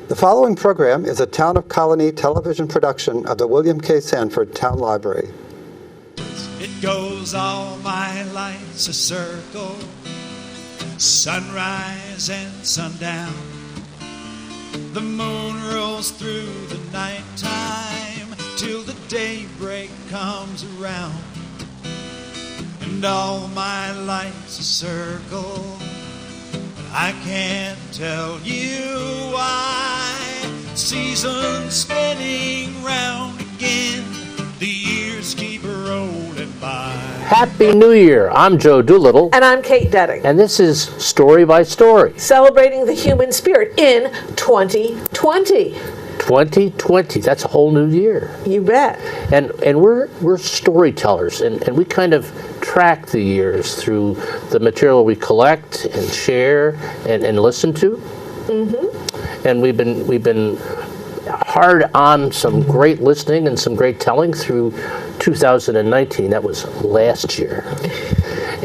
The following program is a Town of Colonie television production of the William K. Sanford Town Library. It goes all my life's a circle, sunrise and sundown. The moon rolls through the nighttime till the daybreak comes around. And all my life's a circle, but I can't tell you why. Seasons spinning round again, the years keep rolling by. Happy New Year! I'm Joe Doolittle. And I'm Kate Dudding. And this is Story by Story. Celebrating the human spirit in 2020. 2020, that's a whole new year. You bet. And we're storytellers, and we kind of track the years through the material we collect and share and listen to. Mm-hmm. And we've been hard on some great listening and some great telling through 2019. That was last year.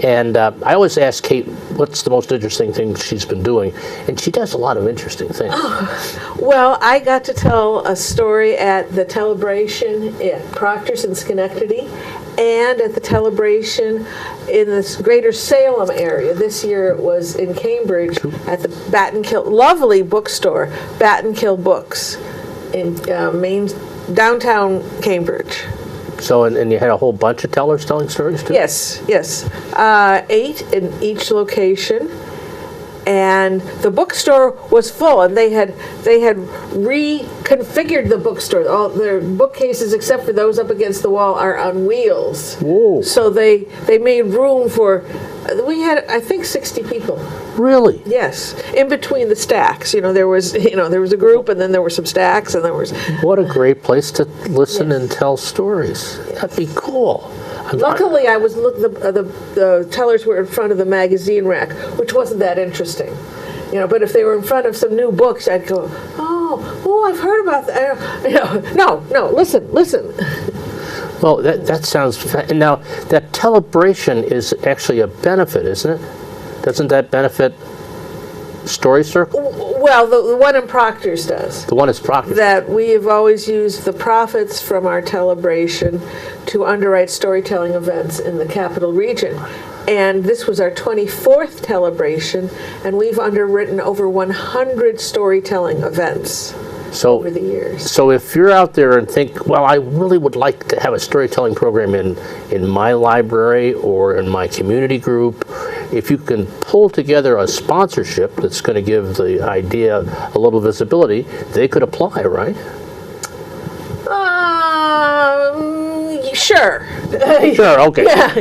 And I always ask Kate, what's the most interesting thing she's been doing? And she does a lot of interesting things. Well, I got to tell a story at the Telebration at Proctor's in Schenectady and at the Telebration in the greater Salem area. This year it was in Cambridge at the Battenkill, lovely bookstore, Battenkill Books in downtown Cambridge. So, and you had a whole bunch of tellers telling stories too? Yes. 8 in each location. And the bookstore was full, and they had reconfigured the bookstore. All their bookcases, except for those up against the wall, are on wheels. Whoa. So they made room for. We had, I think, 60 people. Really? Yes, in between the stacks. There was a group, and then there were some stacks, and there was. What a great place to listen and tell stories. That'd be cool. Luckily, I was looking. The tellers were in front of the magazine rack, which wasn't that interesting, But if they were in front of some new books, I'd go, "Oh, I've heard about that." No, listen. Well, that sounds. And now that Telebration is actually a benefit, isn't it? Doesn't that benefit Story Circle? Well, the one in Proctor's does. The one is Proctor's. That we have always used the profits from our Telebration to underwrite storytelling events in the Capital Region. And this was our 24th Telebration, and we've underwritten over 100 storytelling events over the years. So if you're out there and think, well, I really would like to have a storytelling program in my library or in my community group, if you can pull together a sponsorship that's going to give the idea a little visibility, they could apply, right? Sure. Sure, okay. Yeah.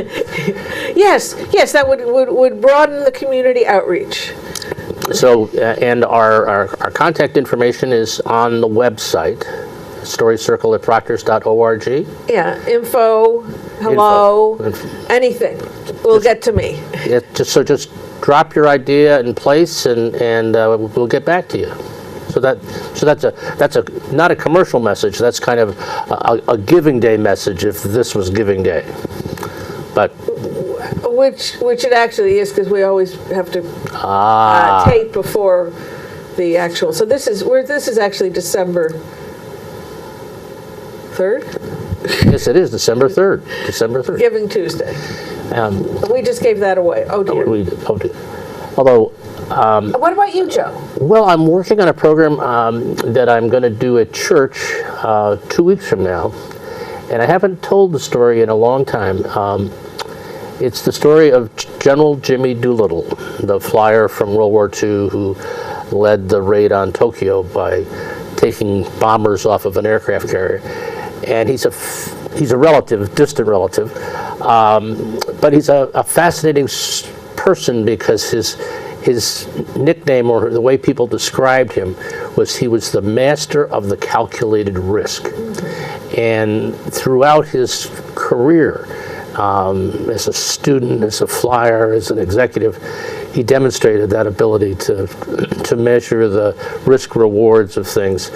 Yes, that would broaden the community outreach. So, and our contact information is on the website, storycircle@proctors.org. Yeah, info, hello, anything will get to me. Yeah, just drop your idea in place, and we'll get back to you. So that's not a commercial message. That's kind of a Giving Day message if this was Giving Day, but. Which it actually is, because we always have to tape before the actual. So this is actually December 3rd. Yes, it is December 3rd. December 3rd. Giving Tuesday. We just gave that away. Oh dear. Although. What about you, Joe? Well, I'm working on a program that I'm going to do at church 2 weeks from now, and I haven't told the story in a long time. It's the story of General Jimmy Doolittle, the flyer from World War II who led the raid on Tokyo by taking bombers off of an aircraft carrier. And he's a relative, distant relative, but he's a fascinating person because his nickname, or the way people described him, was he was the master of the calculated risk. And throughout his career, as a student, as a flyer, as an executive, he demonstrated that ability to measure the risk rewards of things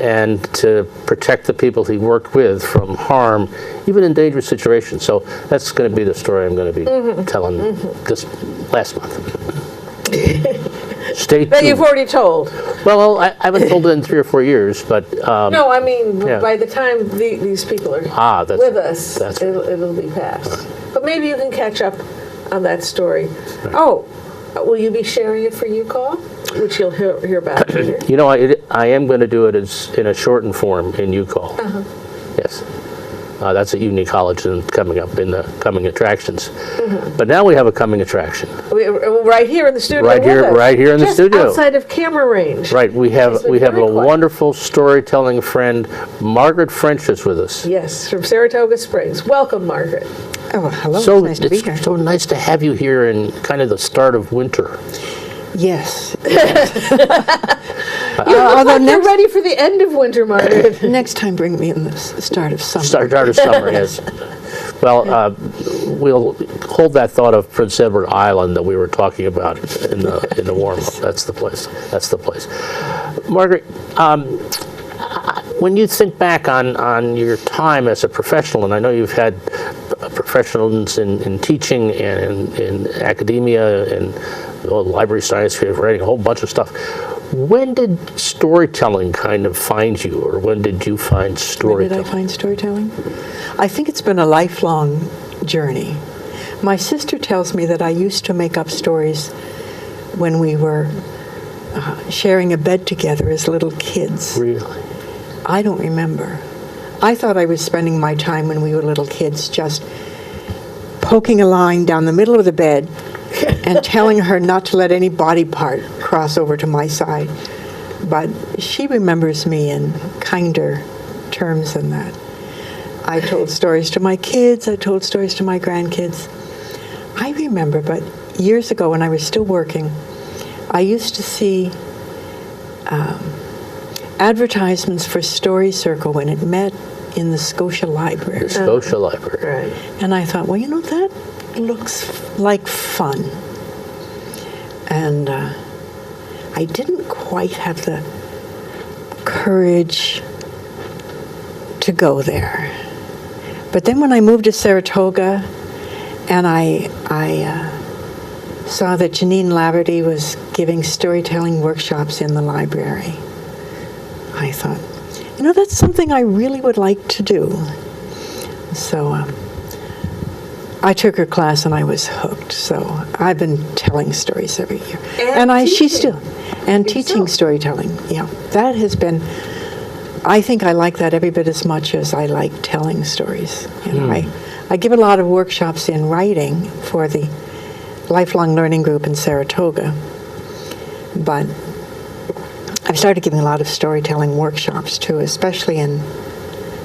and to protect the people he worked with from harm, even in dangerous situations. So that's going to be the story I'm going to be telling this last month. Stay tuned. That you've already told. Well, I haven't told it in 3 or 4 years, but No, I mean, Yeah. by the time these people are that's- with us, that's- it'll be past. But maybe you can catch up on that story. Oh, will you be sharing it for UCall? Which you'll hear about later. you know, I am going to do it as in a shortened form in UCall. Yes. That's at Union College and coming up in the coming attractions. But now we have a coming attraction. Right here in the studio. Right here- with us. right here in the Just studio. outside of camera range. Right, we have She's been a very quiet. wonderful storytelling friend. Margaret French is with us. Yes, from Saratoga Springs. Welcome, Margaret. Oh, hello. So It's nice to be here. it's so nice to have you here in kind of the start of winter. Yes. Although you're ready for the end of winter, Margaret. Next time, bring me in the start of summer. Start of summer, yes. Well, we'll hold that thought of Prince Edward Island that we were talking about in the warm-up. That's the place. That's the place. Margaret, when you think back on your time as a professional, and I know you've had professionals in teaching and in academia and library science, creative writing, a whole bunch of stuff. When did storytelling kind of find you, or when did you find Where did storytelling? I find storytelling? I think it's been a lifelong journey. My sister tells me that I used to make up stories when we were sharing a bed together as little kids. Really? I don't remember. I thought I was spending my time when we were little kids just poking a line down the middle of the bed and telling her not to let any body part cross over to my side. But she remembers me in kinder terms than that. I told stories to my kids. I told stories to my grandkids. I remember, but years ago when I was still working, I used to see advertisements for Story Circle when it met in the Scotia Library. The Scotia Library. Right. And I thought, well, you know, that looks like fun. And I didn't quite have the courage to go there. But then when I moved to Saratoga and I saw that Janine Laverty was giving storytelling workshops in the library, I thought, you know, that's something I really would like to do. So I took her class and I was hooked. So I've been telling stories every year. She's still, and teaching storytelling. Yeah, that has been, I think I like that every bit as much as I like telling stories. You know, I give a lot of workshops in writing for the Lifelong Learning Group in Saratoga, but I've started giving a lot of storytelling workshops too, especially in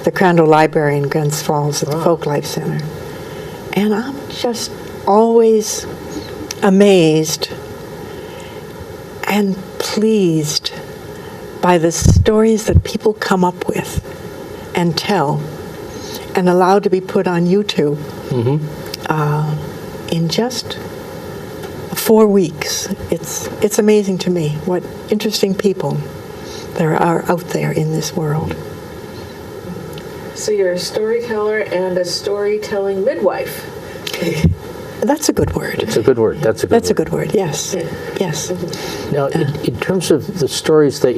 the Crandall Library in Glens Falls at the Folk Life Center. And I'm just always amazed and pleased by the stories that people come up with and tell and allow to be put on YouTube in just 4 weeks. It's amazing to me what interesting people there are out there in this world. So you're a storyteller and a storytelling midwife. That's a good word. It's a good word. That's a good word. Yes. Yes. Now, in terms of the stories that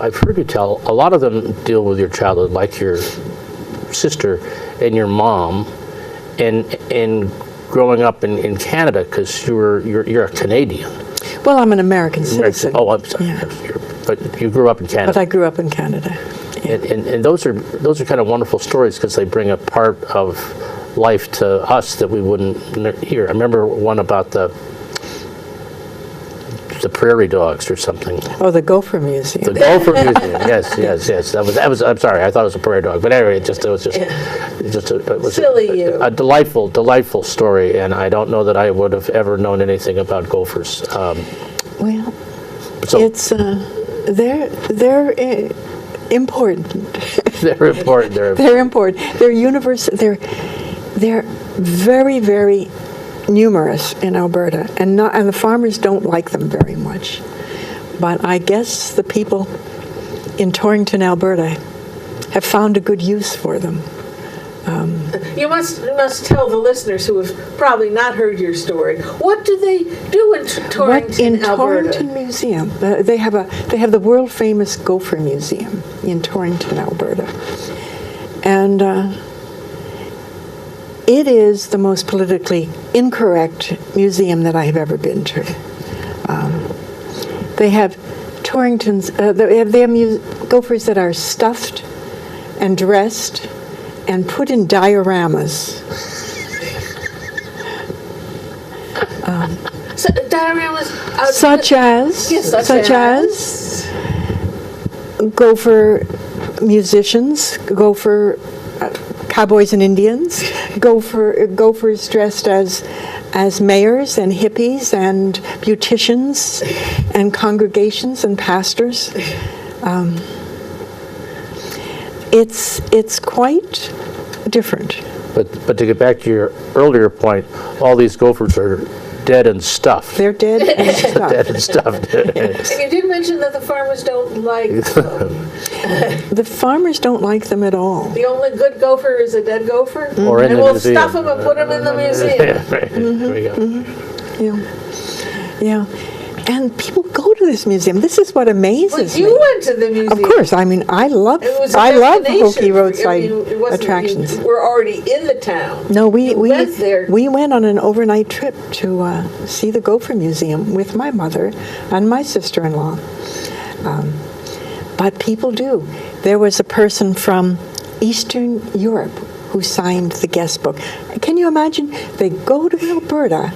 I've heard you tell, a lot of them deal with your childhood, like your sister and your mom, and growing up in Canada, because you're a Canadian. Well, I'm an American citizen. Oh, I'm sorry. Yeah. But you grew up in Canada. But I grew up in Canada. Yeah. And those are kind of wonderful stories because they bring a part of life to us that we wouldn't hear. I remember one about the prairie dogs or something. Oh, the Gopher Museum. The Gopher Museum. Yes. That was. I'm sorry. I thought it was a prairie dog, but anyway, it was Silly you. a delightful story, and I don't know that I would have ever known anything about gophers. Well, So it's they're important. they're important. They're important. They're universal. They're very, very numerous in Alberta, and the farmers don't like them very much. But I guess the people in Torrington, Alberta, have found a good use for them. You must tell the listeners who have probably not heard your story. What do they do in Torrington, Alberta? Torrington Museum, they have the world famous Gopher Museum in Torrington, Alberta, and it is the most politically incorrect museum that I have ever been to. They have Torringtons. They have gophers that are stuffed and dressed and put in dioramas. So, dioramas, Such as gopher musicians, gopher cowboys and Indians, gophers dressed as mayors and hippies and beauticians and congregations and pastors. It's quite different. But to get back to your earlier point, all these gophers are dead and stuffed. They're dead and stuffed. Dead and stuffed. And you did mention that the farmers don't like them. The farmers don't like them at all. The only good gopher is a dead gopher? Or in and the we'll museum. stuff them and put them in the museum. Yeah, right. There we go. Yeah. And people go to this museum. This is what amazes Well, you me. went to the museum. Of course. I mean, I love It was a Hokie destination. roadside It wasn't- attractions. You were already in the town. No, we went there. We went on an overnight trip to see the Gopher Museum with my mother and my sister-in-law. But people do. There was a person from Eastern Europe who signed the guest book. Can you imagine? They go to Alberta,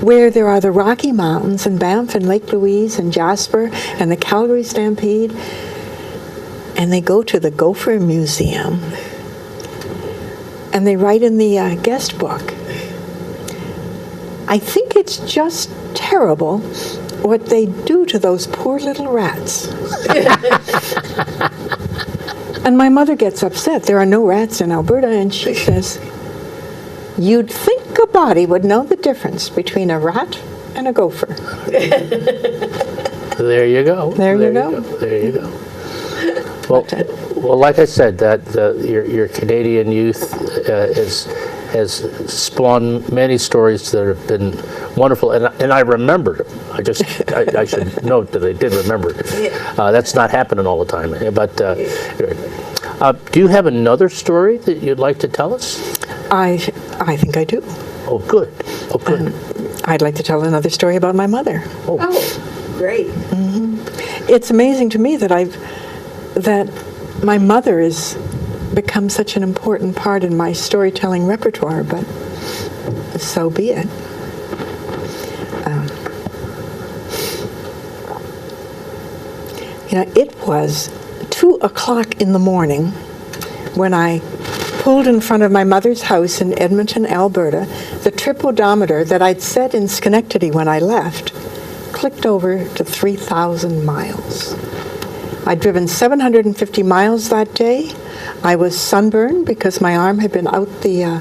where there are the Rocky Mountains and Banff and Lake Louise and Jasper and the Calgary Stampede, and they go to the Gopher Museum, and they write in the guest book, I think it's just terrible what they do to those poor little rats. And my mother gets upset. There are no rats in Alberta, and she says, you'd think a body would know the difference between a rat and a gopher. There you go. There you go. There you go. Well, like I said, that your Canadian youth has spawned many stories that have been wonderful, and I remembered them. I should note that I did remember. That's not happening all the time. But do you have another story that you'd like to tell us? I think I do. Oh, good. Oh, good. I'd like to tell another story about my mother. Oh, great. It's amazing to me that my mother has become such an important part in my storytelling repertoire, but so be it. It was 2:00 in the morning when I pulled in front of my mother's house in Edmonton, Alberta. The trip odometer that I'd set in Schenectady when I left clicked over to 3,000 miles. I'd driven 750 miles that day. I was sunburned because my arm had been out the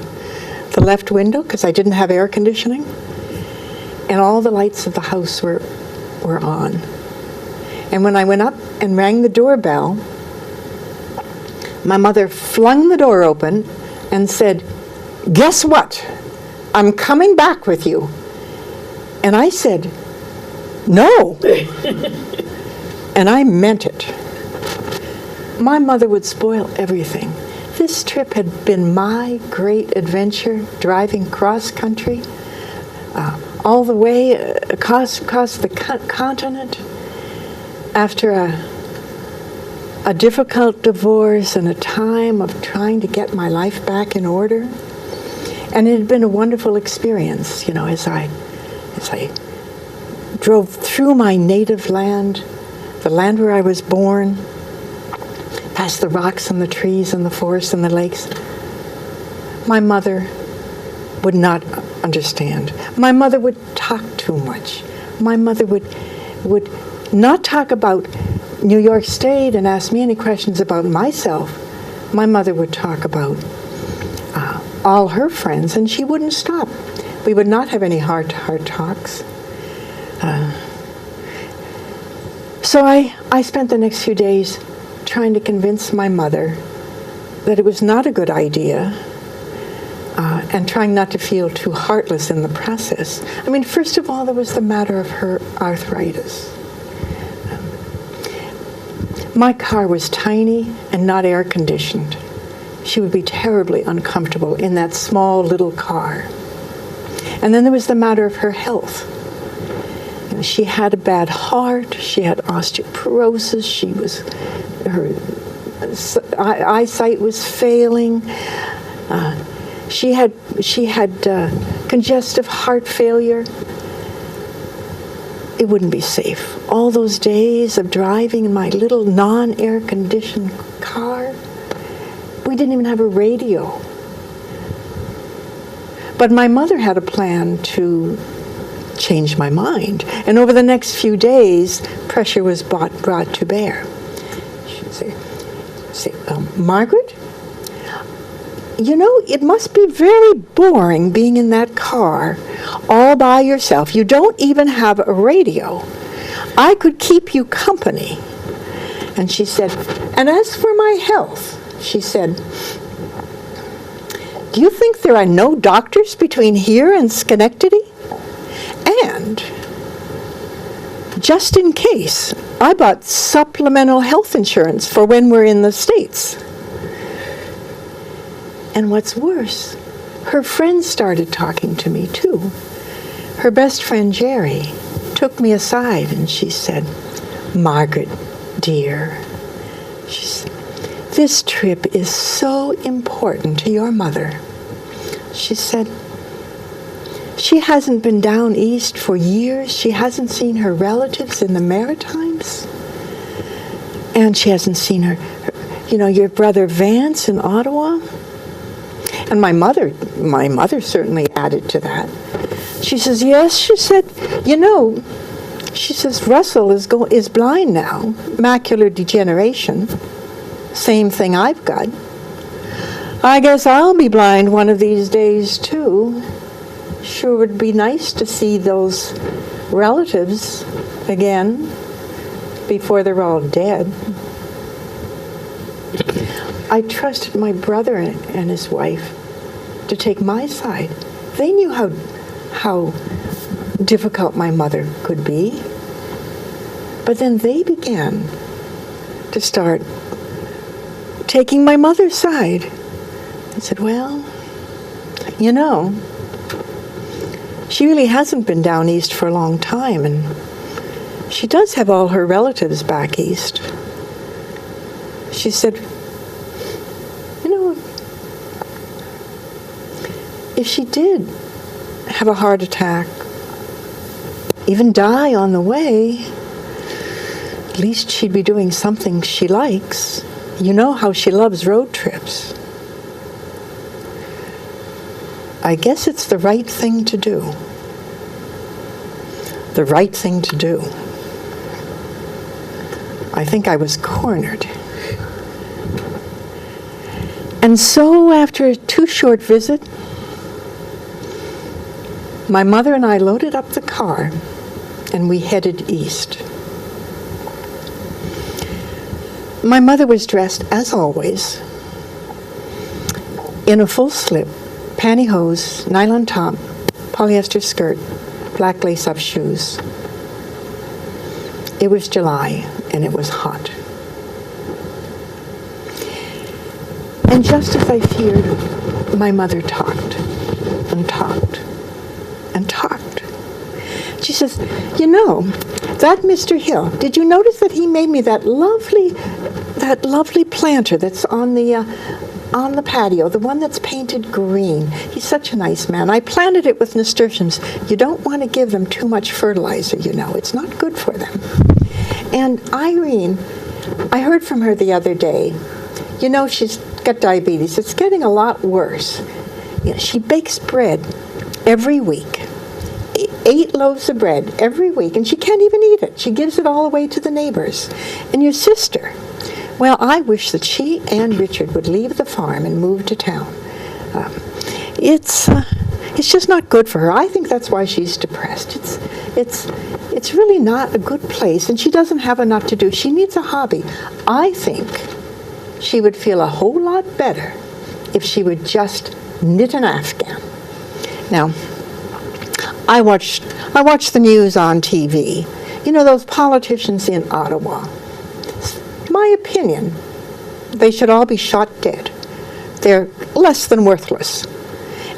left window because I didn't have air conditioning. And all the lights of the house were on. And when I went up and rang the doorbell, my mother flung the door open and said, "Guess what? I'm coming back with you." And I said, "No." And I meant it. My mother would spoil everything. This trip had been my great adventure, driving cross country, all the way across the continent. After a difficult divorce and a time of trying to get my life back in order. And it had been a wonderful experience, as I drove through my native land, the land where I was born, past the rocks and the trees and the forests and the lakes. My mother would not understand. My mother would talk too much. My mother would not talk about New York State and ask me any questions about myself. My mother would talk about all her friends, and she wouldn't stop. We would not have any heart-to-heart talks. So I spent the next few days trying to convince my mother that it was not a good idea and trying not to feel too heartless in the process. I mean, first of all, there was the matter of her arthritis. My car was tiny and not air conditioned. She would be terribly uncomfortable in that small little car. And then there was the matter of her health. You know, she had a bad heart, she had osteoporosis, her eyesight was failing. She had congestive heart failure. It wouldn't be safe. All those days of driving in my little non-air conditioned car, we didn't even have a radio. But my mother had a plan to change my mind. And over the next few days, pressure was brought to bear. She'd say, Margaret, you know, it must be very boring being in that car all by yourself. You don't even have a radio. I could keep you company. And she said, and as for my health, she said, do you think there are no doctors between here and Schenectady? And just in case, I bought supplemental health insurance for when we're in the States. And what's worse, her friends started talking to me too. Her best friend, Jerry, took me aside and she said, Margaret, dear, she said, this trip is so important to your mother. She said, she hasn't been down east for years. She hasn't seen her relatives in the Maritimes. And she hasn't seen your brother Vance in Ottawa. And my mother certainly added to that. She says, yes, she said, she says, Russell is blind now, macular degeneration. Same thing I've got. I guess I'll be blind one of these days, too. Sure would be nice to see those relatives again before they're all dead. I trusted my brother and his wife to take my side. They knew how difficult my mother could be. But then they began to start taking my mother's side. I said, well, she really hasn't been down east for a long time, and she does have all her relatives back east. She said, if she did have a heart attack, even die on the way, at least she'd be doing something she likes. You know how she loves road trips. I guess it's the right thing to do. The right thing to do. I think I was cornered. And so after a 2 short visit, my mother and I loaded up the car and we headed east. My mother was dressed, as always, in a full slip, pantyhose, nylon top, polyester skirt, black lace-up shoes. It was July, and it was hot. And just as I feared, my mother talked and talked and talked. She says, that Mr. Hill, did you notice that he made me that lovely planter that's on the patio, the one that's painted green? He's such a nice man. I planted it with nasturtiums. You don't want to give them too much fertilizer, It's not good for them. And Irene, I heard from her the other day, she's got diabetes. It's getting a lot worse. She bakes bread every week. 8 loaves of bread every week, and she can't even eat it. She gives it all away to the neighbors. And your sister, well, I wish that she and Richard would leave the farm and move to town. It's just not good for her. I think that's why she's depressed. It's really not a good place, and she doesn't have enough to do. She needs a hobby. I think she would feel a whole lot better if she would just knit an afghan. Now, I watch the news on TV. You know, those politicians in Ottawa. My opinion, they should all be shot dead. They're less than worthless.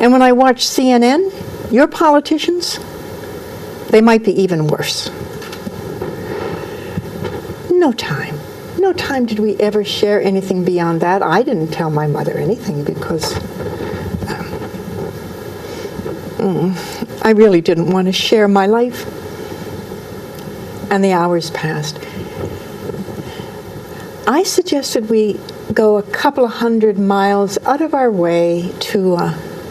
And when I watch CNN, your politicians, they might be even worse. No time did we ever share anything beyond that. I didn't tell my mother anything because I really didn't want to share my life. And the hours passed. I suggested we go a couple of 100 miles out of our way to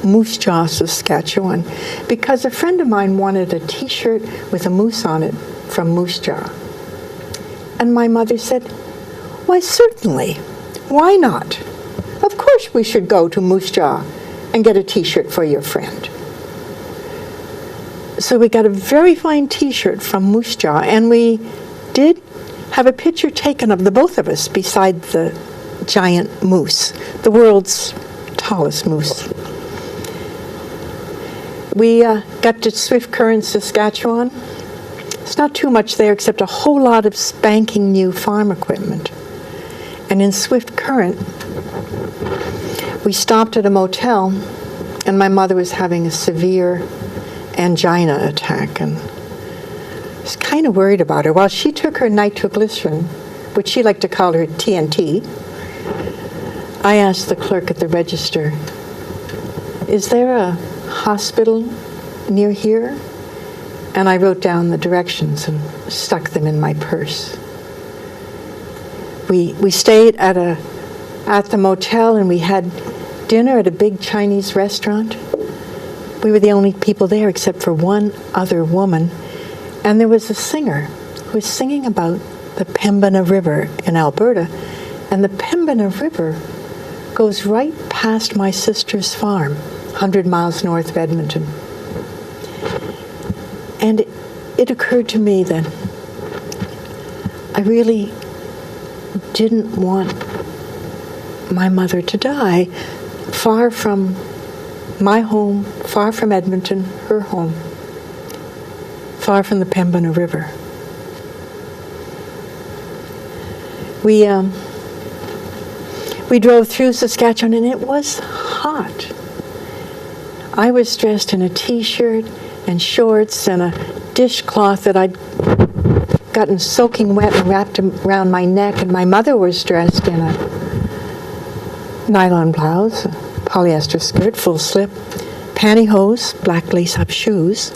Moose Jaw, Saskatchewan, because a friend of mine wanted a T-shirt with a moose on it from Moose Jaw. And my mother said, "Why, certainly. Why not? Of course we should go to Moose Jaw and get a T-shirt for your friend." So we got a very fine T-shirt from Moose Jaw, and we did have a picture taken of the both of us beside the giant moose, the world's tallest moose. We got to Swift Current, Saskatchewan. It's not too much there except a whole lot of spanking new farm equipment. And in Swift Current, we stopped at a motel, and my mother was having a severe angina attack, and I was kind of worried about her. While she took her nitroglycerin, which she liked to call her TNT, I asked the clerk at the register, "Is there a hospital near here?" And I wrote down the directions and stuck them in my purse. We stayed at the motel, and we had dinner at a big Chinese restaurant. We were the only people there except for one other woman, and there was a singer who was singing about the Pembina River in Alberta, and the Pembina River goes right past my sister's farm, 100 miles north of Edmonton. And it occurred to me that I really didn't want my mother to die far from my home, far from Edmonton, her home, far from the Pembina River. We drove through Saskatchewan, and it was hot. I was dressed in a T-shirt and shorts and a dishcloth that I'd gotten soaking wet and wrapped around my neck, and my mother was dressed in a nylon blouse, a polyester skirt, full slip, pantyhose, black lace-up shoes.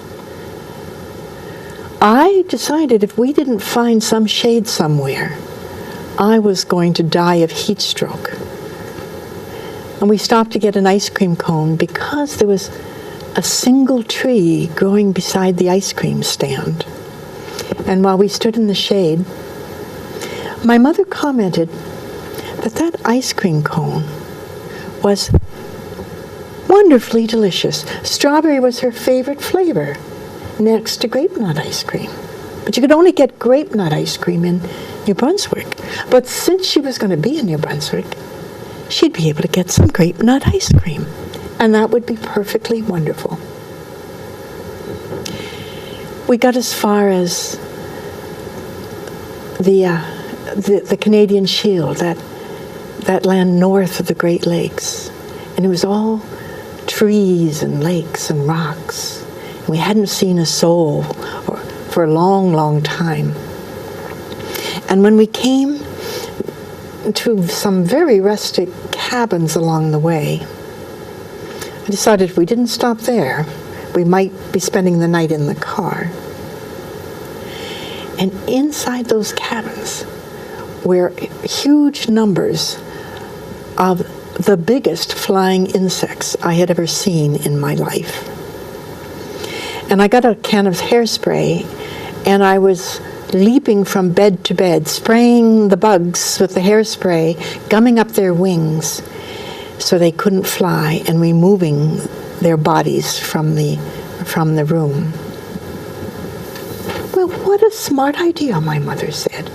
I decided if we didn't find some shade somewhere, I was going to die of heat stroke. And we stopped to get an ice cream cone because there was a single tree growing beside the ice cream stand. And while we stood in the shade, my mother commented that that ice cream cone was wonderfully delicious. Strawberry was her favorite flavor, next to grape nut ice cream. But you could only get grape nut ice cream in New Brunswick. But since she was going to be in New Brunswick, she'd be able to get some grape nut ice cream. And that would be perfectly wonderful. We got as far as the Canadian Shield, that land north of the Great Lakes. And it was all trees and lakes and rocks. And we hadn't seen a soul for a long, long time. And when we came to some very rustic cabins along the way, I decided if we didn't stop there, we might be spending the night in the car. And inside those cabins were huge numbers of the biggest flying insects I had ever seen in my life. And I got a can of hairspray, and I was leaping from bed to bed, spraying the bugs with the hairspray, gumming up their wings so they couldn't fly, and removing their bodies from the room. Well, what a smart idea, my mother said.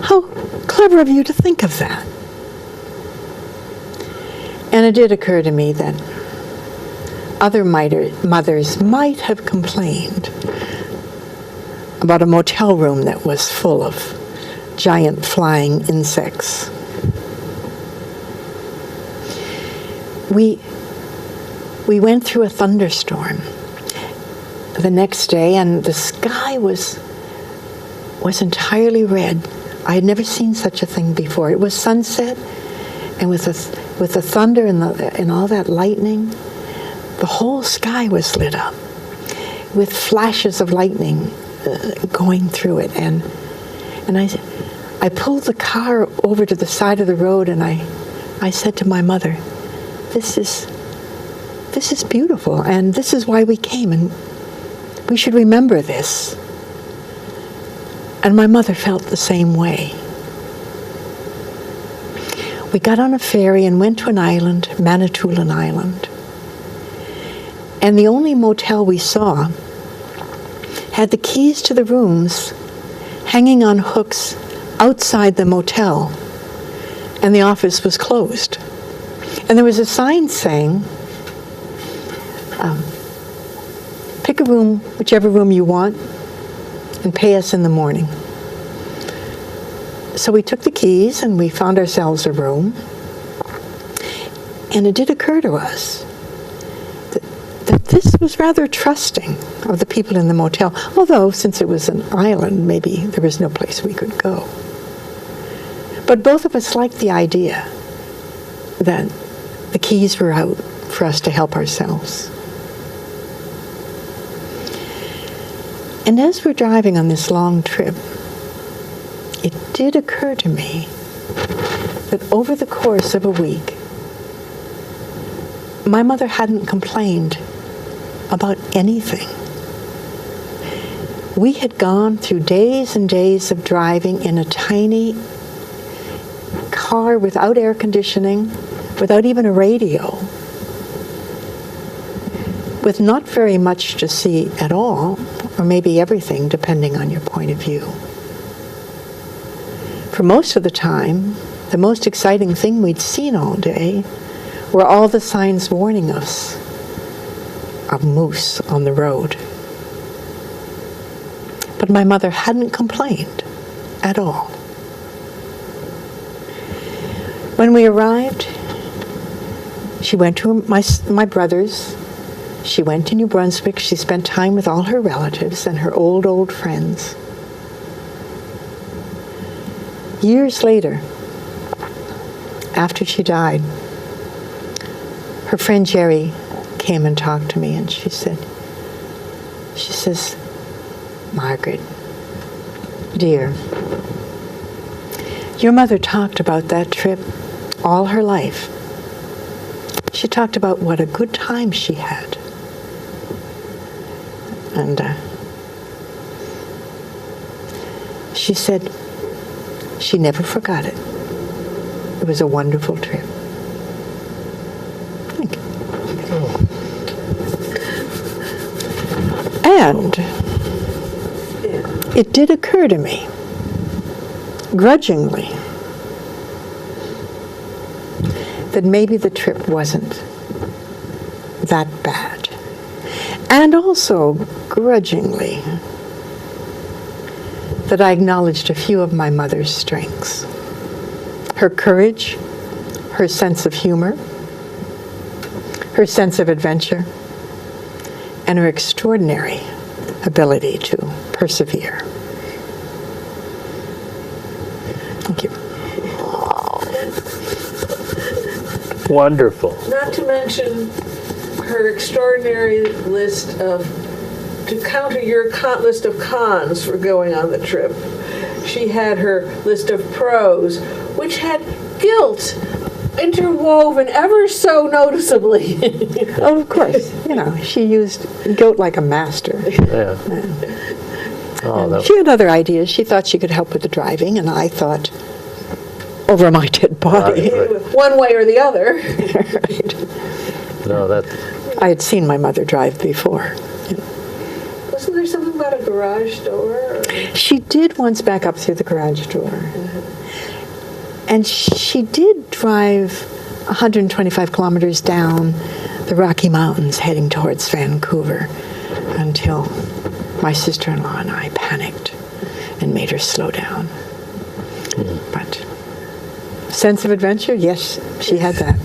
How clever of you to think of that. And it did occur to me that other mothers might have complained about a motel room that was full of giant flying insects. We went through a thunderstorm the next day, and the sky was entirely red. I had never seen such a thing before. It was sunset, and with the thunder and all that lightning, the whole sky was lit up with flashes of lightning going through it. And I pulled the car over to the side of the road, and I said to my mother, this is beautiful, and this is why we came, and we should remember this. And my mother felt the same way. We got on a ferry and went to an island, Manitoulin Island. And the only motel we saw had the keys to the rooms hanging on hooks outside the motel, and the office was closed. And there was a sign saying, pick a room, whichever room you want, and pay us in the morning. So we took the keys and we found ourselves a room. And it did occur to us that this was rather trusting of the people in the motel, although since it was an island, maybe there was no place we could go. But both of us liked the idea that the keys were out for us to help ourselves. And as we're driving on this long trip, it did occur to me that over the course of a week, my mother hadn't complained about anything. We had gone through days and days of driving in a tiny car without air conditioning, without even a radio, with not very much to see at all, or maybe everything, depending on your point of view. For most of the time, the most exciting thing we'd seen all day were all the signs warning us of moose on the road. But my mother hadn't complained at all. When we arrived, she went to my brother's. She went to New Brunswick. She spent time with all her relatives and her old friends. Years later, after she died, her friend Jerry came and talked to me, and she says, Margaret, dear, your mother talked about that trip all her life. She talked about what a good time she had. And she said she never forgot it. It was a wonderful trip. Thank you. And it did occur to me, grudgingly, that maybe the trip wasn't that bad. And also, grudgingly, that I acknowledged a few of my mother's strengths. Her courage, her sense of humor, her sense of adventure, and her extraordinary ability to persevere. Thank you. Wonderful. Not to mention her extraordinary list of, to counter your list of cons for going on the trip, she had her list of pros, which had guilt interwoven ever so noticeably. Oh, of course. You know, she used guilt like a master. Yeah. Oh, She had other ideas. She thought she could help with the driving, and I thought, over my dead body. Right. One way or the other. Right. No, that. I had seen my mother drive before. Wasn't there something about a garage door? She did once back up through the garage door. And she did drive 125 kilometers down the Rocky Mountains heading towards Vancouver until my sister-in-law and I panicked and made her slow down. But sense of adventure, yes, she had that.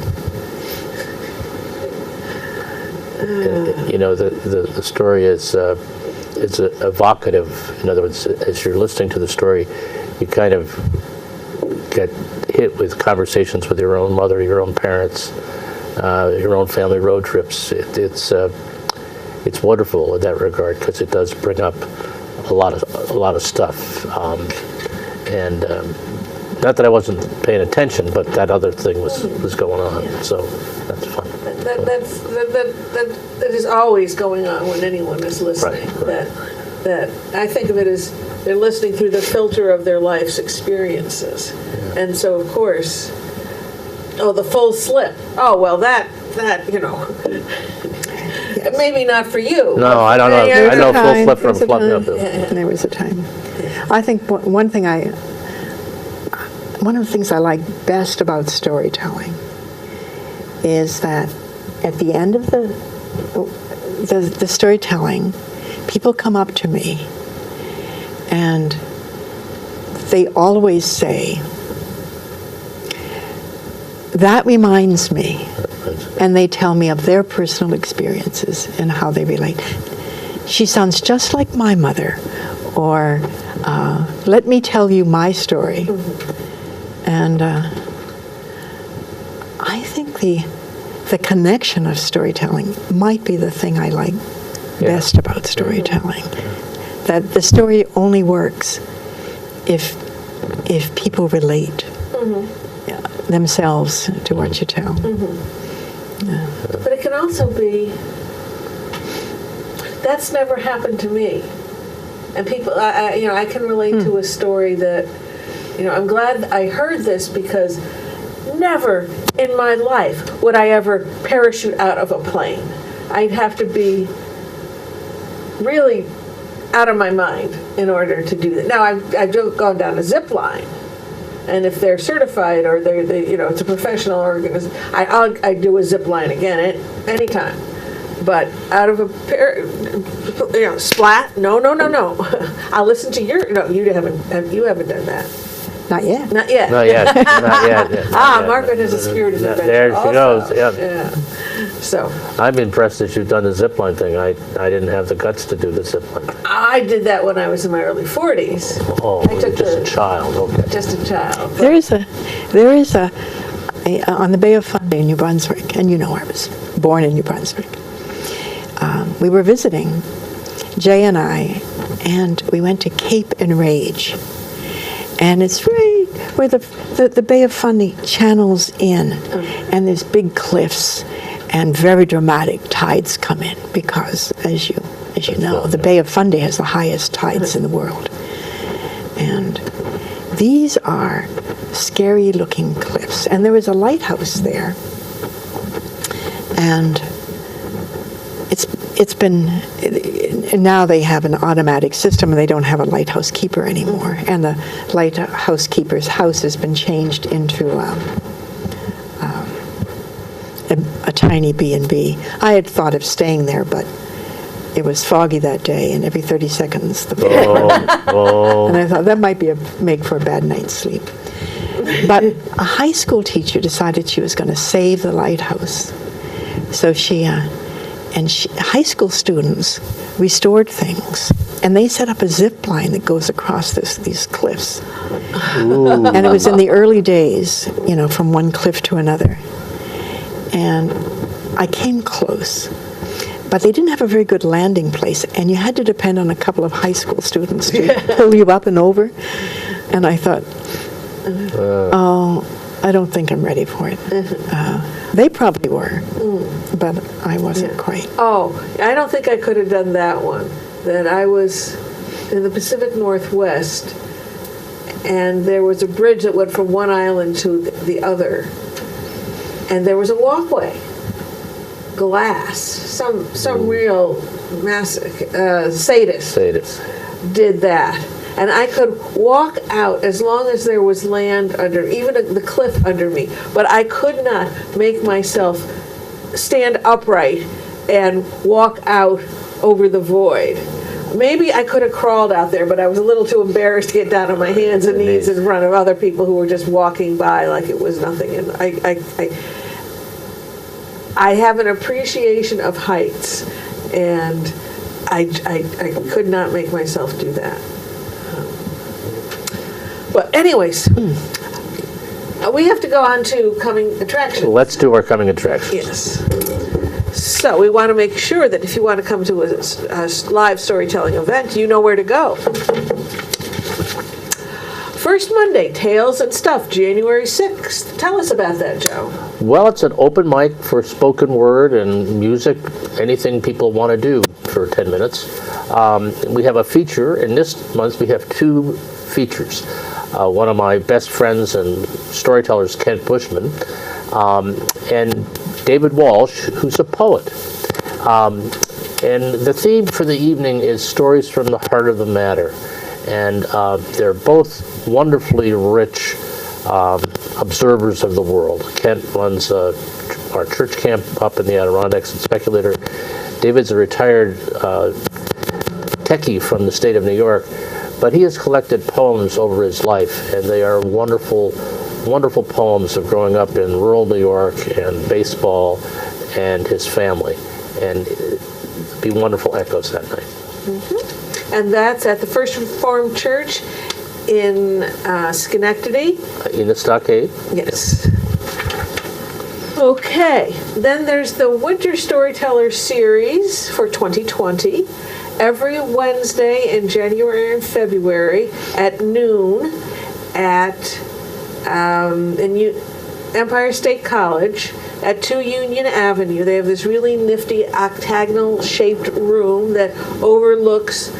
You know, the story is evocative. In other words, as you're listening to the story, you kind of get hit with conversations with your own mother, your own parents, your own family road trips. It's wonderful in that regard because it does bring up a lot of stuff. Not that I wasn't paying attention, but that other thing was going on. So that's fun. That is always going on when anyone is listening. Right. That I think of it as they're listening through the filter of their life's experiences, and so of course, the full slip. Oh well, that maybe not for you. No, I don't know. I know full slip from fluffing up. There was a time. I think one of the things I like best about storytelling is that at the end of the storytelling, people come up to me and they always say, "That reminds me," and they tell me of their personal experiences and how they relate. "She sounds just like my mother," or "Let me tell you my story." And I think the connection of storytelling might be the thing I like best about storytelling. That the story only works if people relate themselves to what you tell. But it can also be, that's never happened to me. And people, I can relate to a story that, I'm glad I heard this because never in my life would I ever parachute out of a plane. I'd have to be really out of my mind in order to do that. Now, I've gone down a zip line, and if they're certified or they it's a professional organization, I do a zip line again anytime. But out of a splat, no. I'll listen to you haven't done that. Not yet. Not yet. Not yet. Not yet. Margaret has a spirit of adventure. There she also. goes. Yeah. So I'm impressed that you've done the zipline thing. I didn't have the guts to do the zipline. I did that when I was in my early 40s. Oh, I took just a child. Okay. Just a child. There is a on the Bay of Fundy in New Brunswick, and I was born in New Brunswick. We were visiting, Jay and I, and we went to Cape Enrage. And it's right where the Bay of Fundy channels in, and there's big cliffs, and very dramatic tides come in because, as you know, the Bay of Fundy has the highest tides in the world. And these are scary-looking cliffs, and there was a lighthouse there, and it's been. Now they have an automatic system, and they don't have a lighthouse keeper anymore. And the lighthouse keeper's house has been changed into a tiny B&B. I had thought of staying there, but it was foggy that day, and every 30 seconds the fog. And I thought that might make for a bad night's sleep. But a high school teacher decided she was going to save the lighthouse, so high school students restored things, and they set up a zip line that goes across these cliffs. Ooh. And it was in the early days, from one cliff to another. And I came close, but they didn't have a very good landing place, and you had to depend on a couple of high school students to pull you up and over. And I thought, I don't think I'm ready for it. They probably were, but I wasn't quite. Oh, I don't think I could have done that one. That I was in the Pacific Northwest, and there was a bridge that went from one island to the other, and there was a walkway, glass, some real massive sadist did that. And I could walk out as long as there was land under, even the cliff under me. But I could not make myself stand upright and walk out over the void. Maybe I could have crawled out there, but I was a little too embarrassed to get down on my hands and knees in front of other people who were just walking by like it was nothing. And I have an appreciation of heights, and I could not make myself do that. But anyways, we have to go on to coming attractions. Let's do our coming attractions. Yes. So we want to make sure that if you want to come to a live storytelling event, you know where to go. First Monday, Tales and Stuff, January 6th. Tell us about that, Joe. Well, it's an open mic for spoken word and music, anything people want to do for 10 minutes. We have a feature, and this month we have 2 features. One of my best friends and storytellers, Kent Bushman, and David Walsh, who's a poet. And the theme for the evening is Stories from the Heart of the Matter. And they're both wonderfully rich observers of the world. Kent runs our church camp up in the Adirondacks and Speculator. David's a retired techie from the state of New York, but he has collected poems over his life, and they are wonderful, wonderful poems of growing up in rural New York and baseball and his family. And it'd be wonderful echoes that night. Mm-hmm. And that's at the First Reformed Church in Schenectady. In the Stockade? Yes. Okay. Then there's the Winter Storyteller Series for 2020. Every Wednesday in January and February at noon at Empire State College at 2 Union Avenue. They have this really nifty octagonal-shaped room that overlooks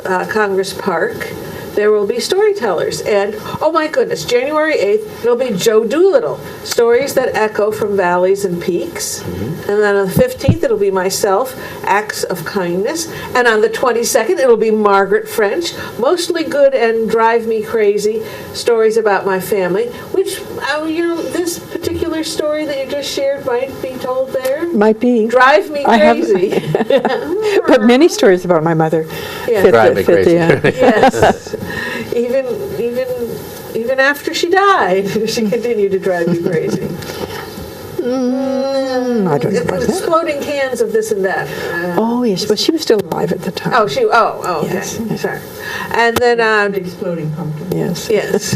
Congress Park. There will be storytellers, and oh my goodness, January 8th, it'll be Joe Doolittle, stories that echo from valleys and peaks. Mm-hmm. And then on the 15th, it'll be myself, acts of kindness. And on the 22nd, it'll be Margaret French, mostly good and drive me crazy, stories about my family, which, this particular story that you just shared might be told there. Might be. Drive me crazy. But many stories about my mother yes. Drive me crazy. Yes. Even after she died, she continued to drive me crazy. I don't know about that. Exploding cans of this and that. Oh, yes. Well, she was still alive at the time. Okay. Yes. Sorry. And then... exploding pumpkin. Yes. Yes.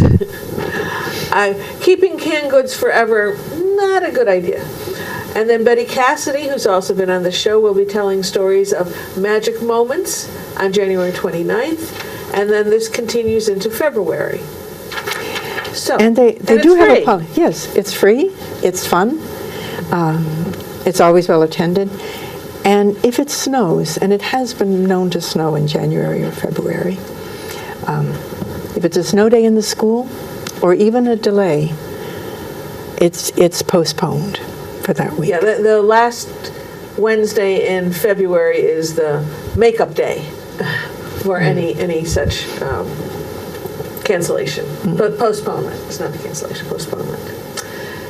Keeping canned goods forever, not a good idea. And then Betty Cassidy, who's also been on the show, will be telling stories of magic moments on January 29th. And then this continues into February. So, And they do have free. a policy. Yes, it's free. It's fun. It's always well attended. And if it snows, and it has been known to snow in January or February, if it's a snow day in the school, or even a delay, it's postponed for that week. Yeah, the last Wednesday in February is the makeup day for any such cancellation. But postponement. It's not the cancellation, postponement.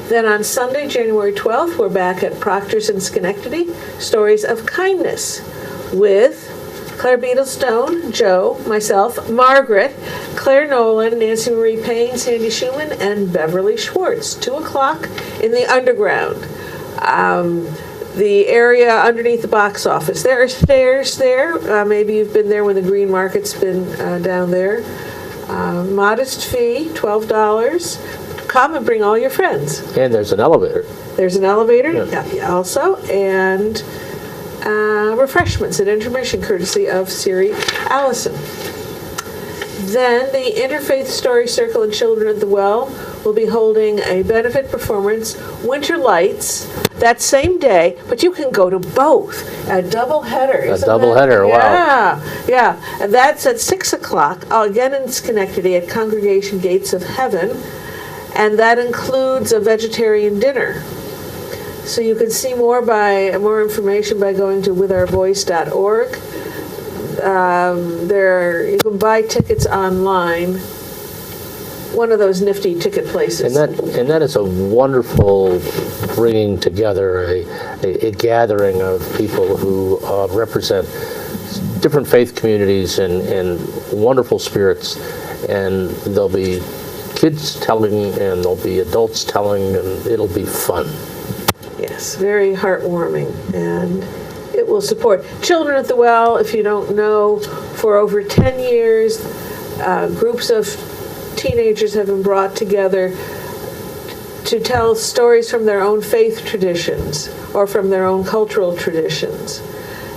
Then on Sunday, January 12th, we're back at Proctor's in Schenectady, Stories of Kindness, with Claire Beadlestone, Joe, myself, Margaret, Claire Nolan, Nancy Marie Payne, Sandy Schumann, and Beverly Schwartz. 2 o'clock in the underground. The area underneath the box office. There are stairs there. Maybe you've been there when the Green Market's been down there. Modest fee, $12. Come and bring all your friends. And there's an elevator. There's an elevator also, and refreshments at intermission courtesy of Siri Allison. Then the Interfaith Story Circle and Children at the Well will be holding a benefit performance, Winter Lights, that same day, but you can go to both. A double header. A double header, wow. Yeah. And that's at 6 o'clock, again in Schenectady at Congregation Gates of Heaven, and that includes a vegetarian dinner. So you can see more information by going to withourvoice.org. You can buy tickets online. One of those nifty ticket places. And that is a wonderful bringing together, a gathering of people who represent different faith communities and wonderful spirits. And there'll be kids telling, and there'll be adults telling, and it'll be fun. Yes, very heartwarming, and it will support Children at the Well. If you don't know, for over 10 years, groups of teenagers have been brought together to tell stories from their own faith traditions or from their own cultural traditions.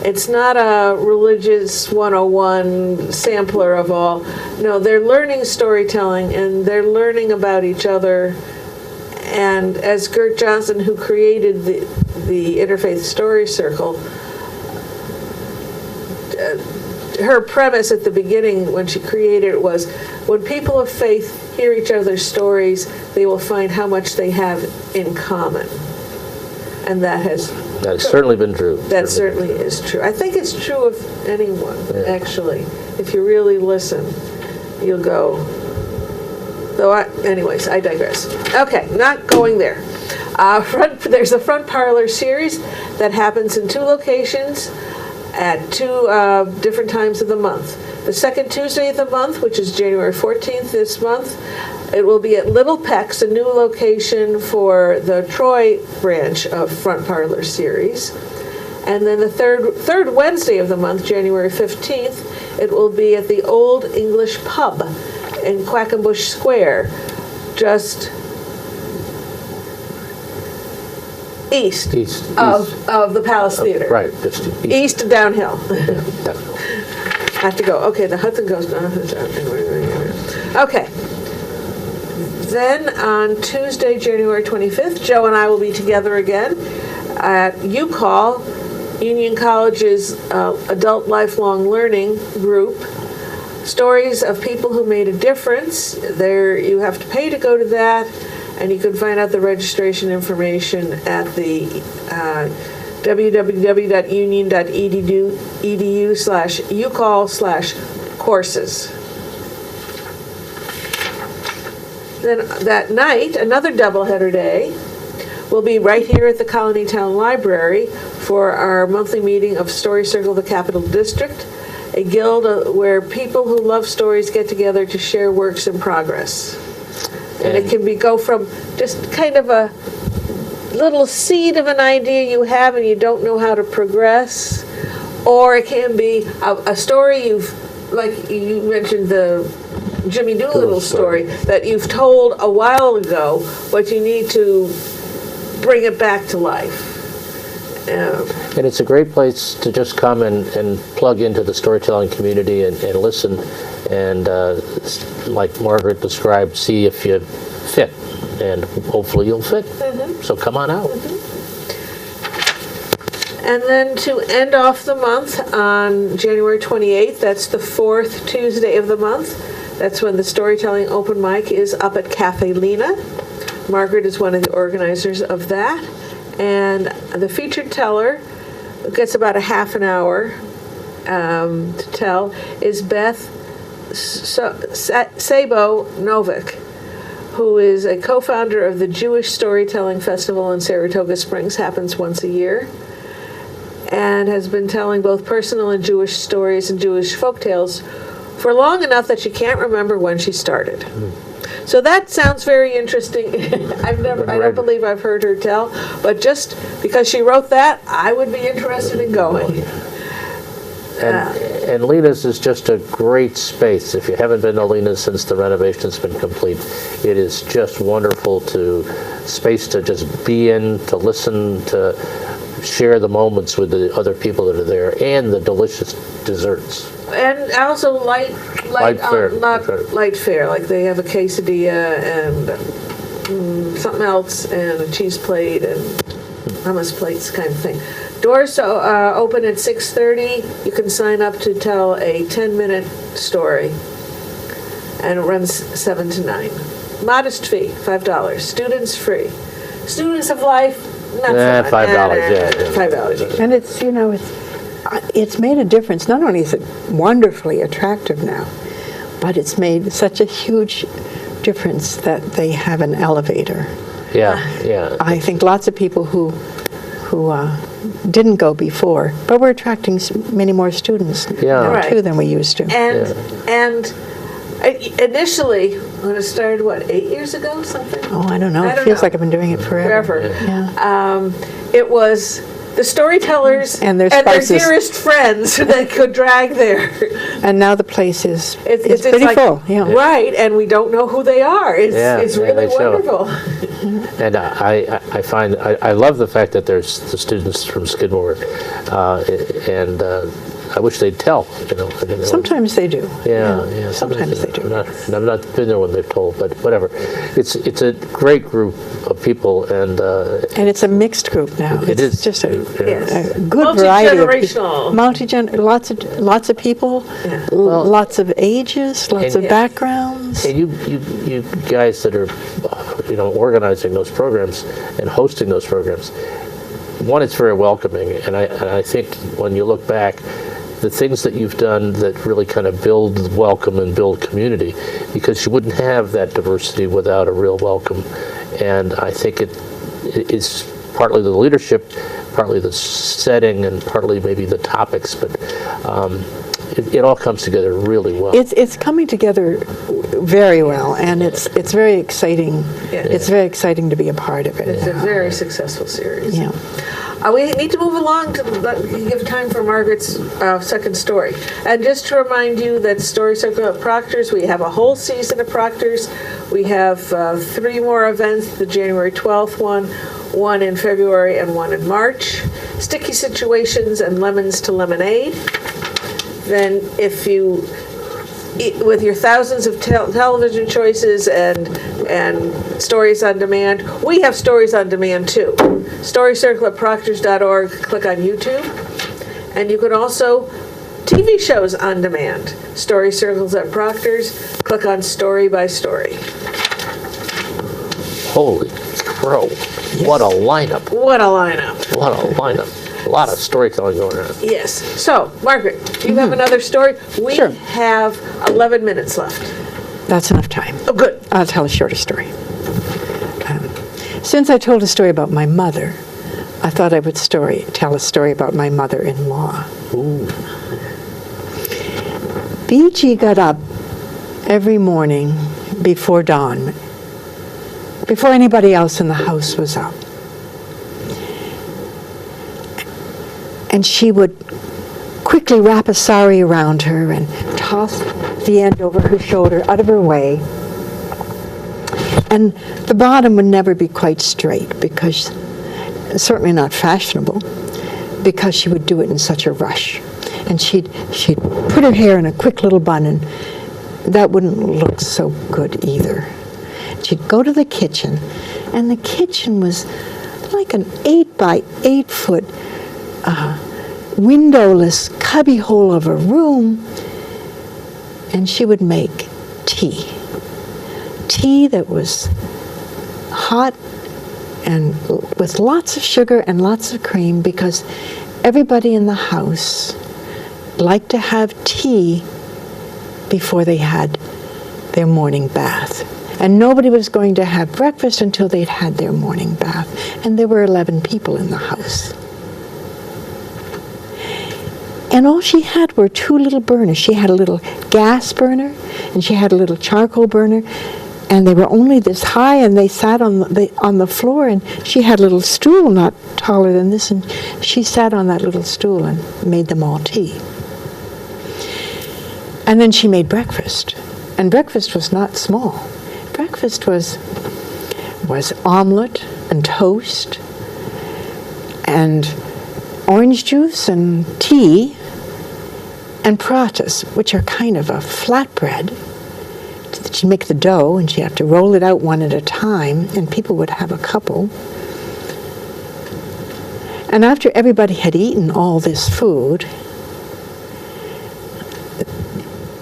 It's not a religious 101 sampler of all. No, they're learning storytelling, and they're learning about each other. And as Gert Johnson, who created the Interfaith Story Circle, her premise at the beginning when she created it was, when people of faith hear each other's stories, they will find how much they have in common. And that has certainly been true. That certainly is true. I think it's true of anyone, actually. If you really listen, you'll go. Anyways, I digress. Okay, not going there. There's a Front Parlor series that happens in 2 locations at 2 different times of the month. The second Tuesday of the month, which is January 14th this month, it will be at Little Peck's, a new location for the Troy branch of Front Parlor series. And then the third Wednesday of the month, January 15th, it will be at the Old English Pub in Quackenbush Square, just east of the Palace Theater. Right, just east downhill. Yeah, I have to go. Okay, the Hudson goes down. Okay. Then on Tuesday, January 25th, Joe and I will be together again at UCall, Union College's Adult Lifelong Learning group. Stories of people who made a difference. There, you have to pay to go to that, and you can find out the registration information at the www.union.edu/ucall/courses. Then that night, another doubleheader day, will be right here at the Colonie Town Library for our monthly meeting of Story Circle, the Capital District, a guild where people who love stories get together to share works in progress. And it can go from just kind of a little seed of an idea you have and you don't know how to progress, or it can be a story like you mentioned, the Jimmy Doolittle story that you've told a while ago, but you need to bring it back to life. And it's a great place to just come and plug into the storytelling community and listen, and like Margaret described, see if you fit, and hopefully you'll fit. Mm-hmm. So come on out. Mm-hmm. And then to end off the month on January 28th, that's the 4th Tuesday of the month, that's when the storytelling open mic is up at Cafe Lena. Margaret is one of the organizers of that. And the featured teller gets about a half an hour to tell is Beth Sabo Novick, who is a co-founder of the Jewish Storytelling Festival in Saratoga Springs, happens once a year, and has been telling both personal and Jewish stories and Jewish folktales for long enough that she can't remember when she started. Mm. So that sounds very interesting. I don't believe I've heard her tell, but just because she wrote that, I would be interested in going. And Lena's is just a great space. If you haven't been to Lena's since the renovation's been complete, it is just wonderful space to just be in, to listen, to share the moments with the other people that are there, and the delicious desserts. And also light fare. Light fare, like they have a quesadilla and something else, and a cheese plate and hummus plates kind of thing. Doors open at 6:30. You can sign up to tell a 10-minute story, and it runs 7 to 9. Modest fee, $5. Students free. Students of life, not so much. $5, yeah. $5. And it's, it's made a difference. Not only is it wonderfully attractive now, but it's made such a huge difference that they have an elevator. Yeah. I think lots of people who didn't go before, but we're attracting many more students Yeah. now Right. too than we used to. And initially, when it started, 8 years ago, something? Oh, I don't know. I It don't feels know. like I've been doing it forever. Forever. Yeah. It was the storytellers And their spouses. dearest friends that could drag there. And now the place is It's pretty like, full. Yeah. Right, and we don't know who they are. It's Yeah, really they show. wonderful. And I find I love the fact that there's the students from Skidmore, and I wish they'd tell. Sometimes they do. Yeah. Sometimes they do. I've not been there when they've told, but whatever. It's a great group of people, and And it's a mixed group now. It It's is. just a Yes. good variety of Multi-generational. lots of people, lots of ages, lots of And- backgrounds. and you guys that are organizing those programs and hosting those programs, one, it's very welcoming, and I think when you look back, the things that you've done that really kind of build welcome and build community, because you wouldn't have that diversity without a real welcome. And I think it is partly the leadership, partly the setting, and partly maybe the topics, but it all comes together really well. It's coming together very well, and it's very exciting. Yeah. It's very exciting to be a part of it. It's a very successful series. Yeah. We need to move along to give time for Margaret's second story. And just to remind you that Story Circle at Proctor's, we have a whole season of Proctor's. We have 3 more events, the January 12th one in February, and one in March. Sticky Situations and Lemons to Lemonade. Then if you, with your thousands of television choices and stories on demand, we have stories on demand too. Story Circle at proctors.org, click on YouTube. And you can also TV shows on demand. Story Circles at Proctor's, click on Story by Story. Holy crow. What a lineup. What a lineup. What a lineup. A lot of storytelling going on. Yes. So, Margaret, do you have another story? We Sure. have 11 minutes left. That's enough time. Oh, good. I'll tell a shorter story. Since I told a story about my mother, I thought I would tell a story about my mother-in-law. Ooh. B.G. got up every morning before dawn, before anybody else in the house was up. And she would quickly wrap a sari around her and toss the end over her shoulder out of her way. And the bottom would never be quite straight, because certainly not fashionable, because she would do it in such a rush. And she'd put her hair in a quick little bun, and that wouldn't look so good either. She'd go to the kitchen, and the kitchen was like an 8 by 8 foot windowless cubbyhole of a room, and she would make tea. Tea that was hot and with lots of sugar and lots of cream, because everybody in the house liked to have tea before they had their morning bath. And nobody was going to have breakfast until they'd had their morning bath. And there were 11 people in the house. And all she had were 2 little burners. She had a little gas burner, and she had a little charcoal burner, and they were only this high, and they sat on the floor, and she had a little stool not taller than this, and she sat on that little stool and made them all tea. And then she made breakfast, and breakfast was not small. Breakfast was omelet and toast and orange juice and tea and pratas, which are kind of a flatbread. She'd make the dough, and she'd have to roll it out one at a time, and people would have a couple. And after everybody had eaten all this food,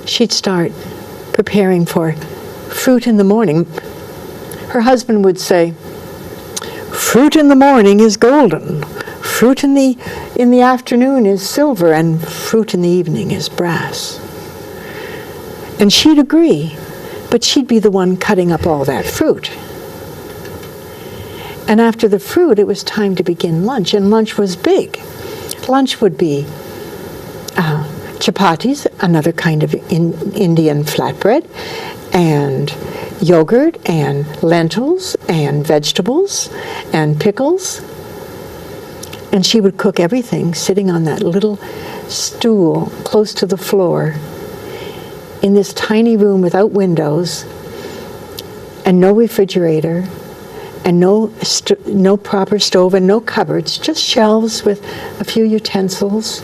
she'd start preparing for fruit in the morning. Her husband would say, "Fruit in the morning is golden. fruit in the afternoon is silver and fruit in the evening is brass. And she'd agree, but she'd be the one cutting up all that fruit. And after the fruit, it was time to begin lunch, and lunch was big. Lunch would be chapatis, another kind of Indian flatbread, and yogurt, and lentils, and vegetables, and pickles. And she would cook everything sitting on that little stool close to the floor in this tiny room without windows and no refrigerator and no proper stove and no cupboards, just shelves with a few utensils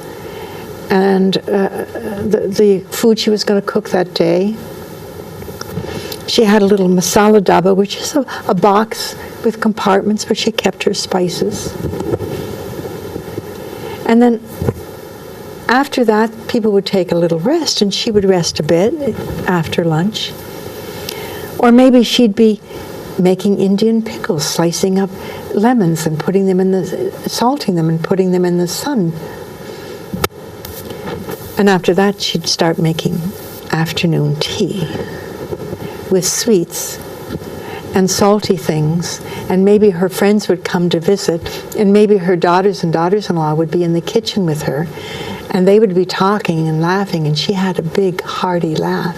and the food she was going to cook that day. She had a little masala daba, which is a box with compartments where she kept her spices. And then after that, people would take a little rest, and she would rest a bit after lunch. Or maybe she'd be making Indian pickles, slicing up lemons and putting them salting them and putting them in the sun. And after that, she'd start making afternoon tea with sweets and salty things, and maybe her friends would come to visit, and maybe her daughters and daughters-in-law would be in the kitchen with her, and they would be talking and laughing, and she had a big, hearty laugh.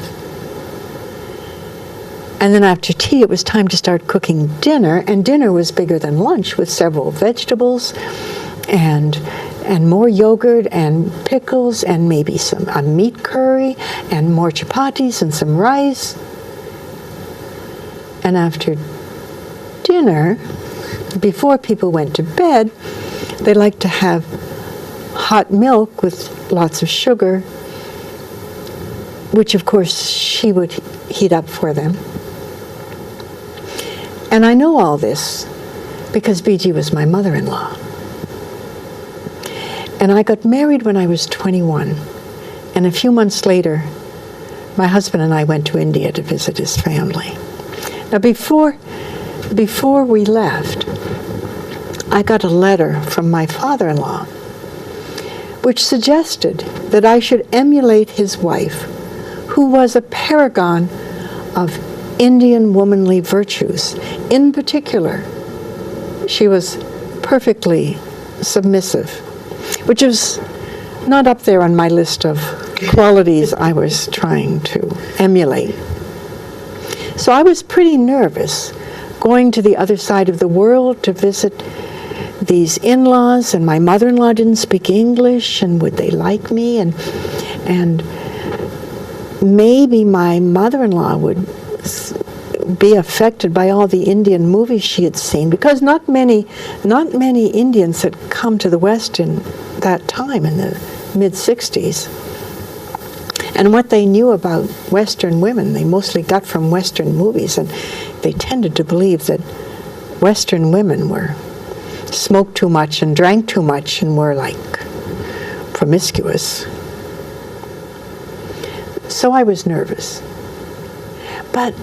And then after tea, it was time to start cooking dinner, and dinner was bigger than lunch, with several vegetables and more yogurt and pickles and maybe a meat curry and more chapatis and some rice. And after dinner, before people went to bed, they liked to have hot milk with lots of sugar, which of course she would heat up for them. And I know all this because B.G. was my mother-in-law. And I got married when I was 21. And a few months later, my husband and I went to India to visit his family. Now, before we left, I got a letter from my father-in-law which suggested that I should emulate his wife, who was a paragon of Indian womanly virtues. In particular, she was perfectly submissive, which is not up there on my list of qualities I was trying to emulate. So I was pretty nervous going to the other side of the world to visit these in-laws, and my mother-in-law didn't speak English, and would they like me? And maybe my mother-in-law would be affected by all the Indian movies she had seen, because not many Indians had come to the West in that time, in the mid-60s. And what they knew about Western women, they mostly got from Western movies, and they tended to believe that Western women smoked too much and drank too much and were like promiscuous. So I was nervous. But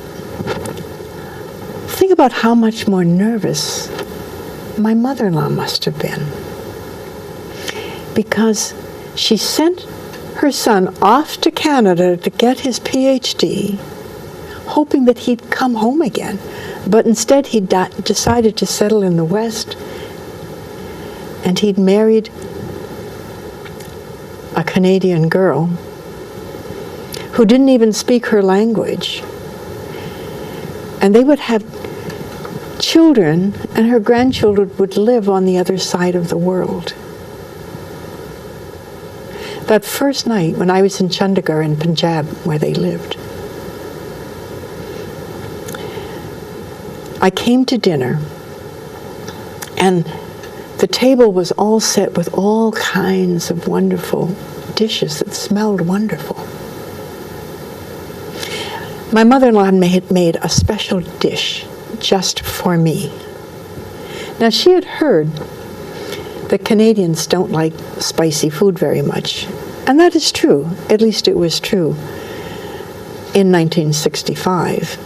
think about how much more nervous my mother-in-law must have been, because she sent her son off to Canada to get his PhD, hoping that he'd come home again. But instead he decided to settle in the West, and he'd married a Canadian girl who didn't even speak her language. And they would have children, and her grandchildren would live on the other side of the world. That first night when I was in Chandigarh in Punjab, where they lived, I came to dinner, and the table was all set with all kinds of wonderful dishes that smelled wonderful. My mother-in-law had made a special dish just for me. Now, she had heard that Canadians don't like spicy food very much. And that is true. At least it was true in 1965.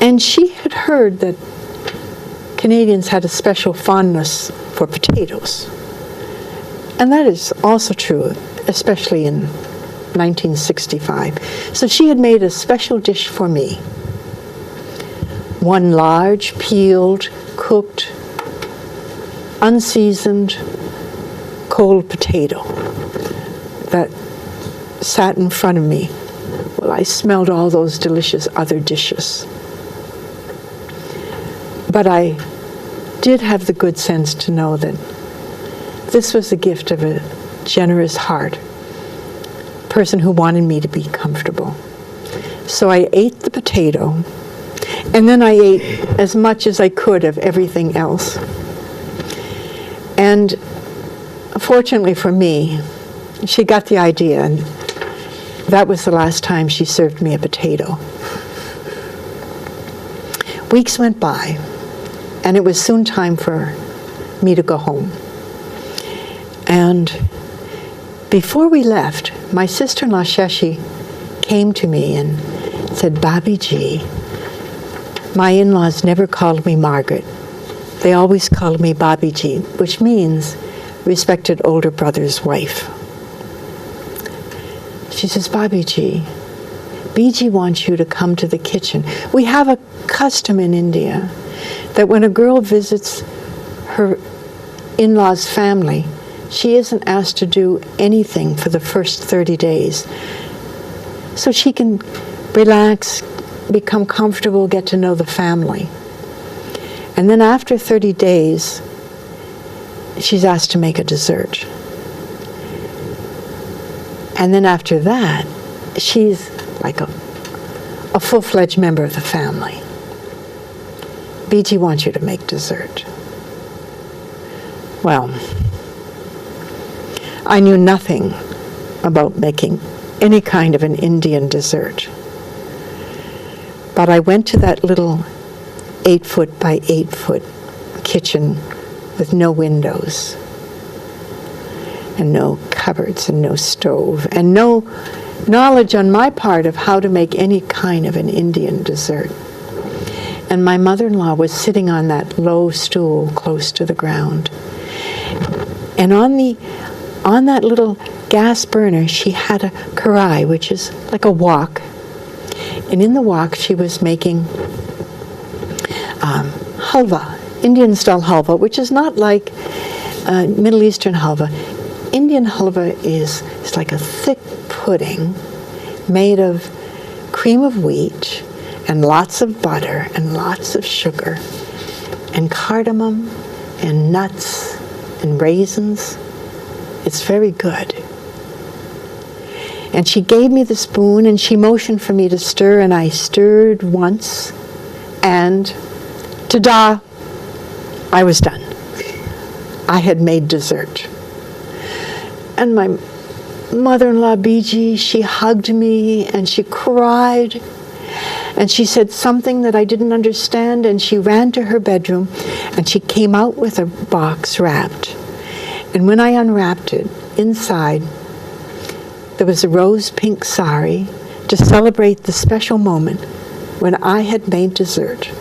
And she had heard that Canadians had a special fondness for potatoes. And that is also true, especially in 1965. So she had made a special dish for me. One large, peeled, cooked, unseasoned, cold potato that sat in front of me while I smelled all those delicious other dishes. But I did have the good sense to know that this was the gift of a generous heart, a person who wanted me to be comfortable. So I ate the potato, and then I ate as much as I could of everything else. And fortunately for me, she got the idea, and that was the last time she served me a potato. Weeks went by, and it was soon time for me to go home. And before we left, my sister-in-law Shashi came to me and said, "Babiji, my in-laws never called me Margaret. They always called me Babiji," which means respected older brother's wife. She says, "Babiji, Biji wants you to come to the kitchen. We have a custom in India that when a girl visits her in-laws' family, she isn't asked to do anything for the first 30 days. So she can relax, become comfortable, get to know the family. And then after 30 days, she's asked to make a dessert. And then after that, she's like a full-fledged member of the family. Biji wants you to make dessert." Well, I knew nothing about making any kind of an Indian dessert. But I went to that little 8-foot by 8-foot kitchen with no windows and no cupboards and no stove and no knowledge on my part of how to make any kind of an Indian dessert. And my mother-in-law was sitting on that low stool close to the ground. And on that little gas burner, she had a karai, which is like a wok. And in the wok, she was making halva, Indian-style halva, which is not like Middle Eastern halva. Indian halva is like a thick pudding made of cream of wheat and lots of butter and lots of sugar and cardamom and nuts and raisins. It's very good. And she gave me the spoon and she motioned for me to stir, and I stirred once, and ta-da, I was done. I had made dessert. And my mother-in-law, Biji, she hugged me and she cried. And she said something that I didn't understand, and she ran to her bedroom and she came out with a box wrapped. And when I unwrapped it, inside there was a rose pink sari to celebrate the special moment when I had made dessert.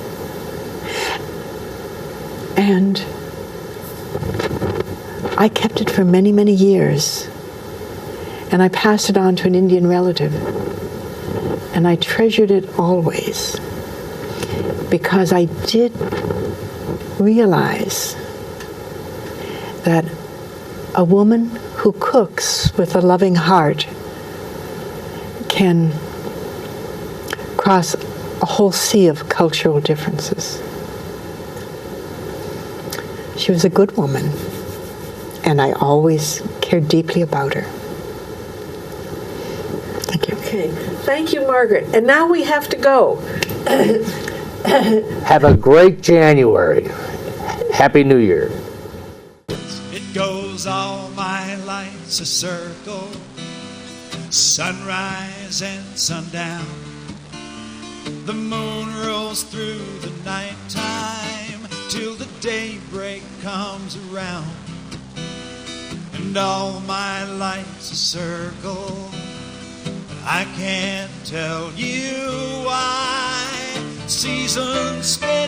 And I kept it for many, many years. And I passed it on to an Indian relative. And I treasured it always, because I did realize that a woman who cooks with a loving heart can cross a whole sea of cultural differences. She was a good woman, and I always cared deeply about her. Thank you. Okay. Thank you, Margaret. And now we have to go. Have a great January. Happy New Year. It goes all my life's a circle, sunrise and sundown. The moon rolls through the nighttime till the daybreak comes around. And all my life's a circle, I can't tell you why. Seasons spin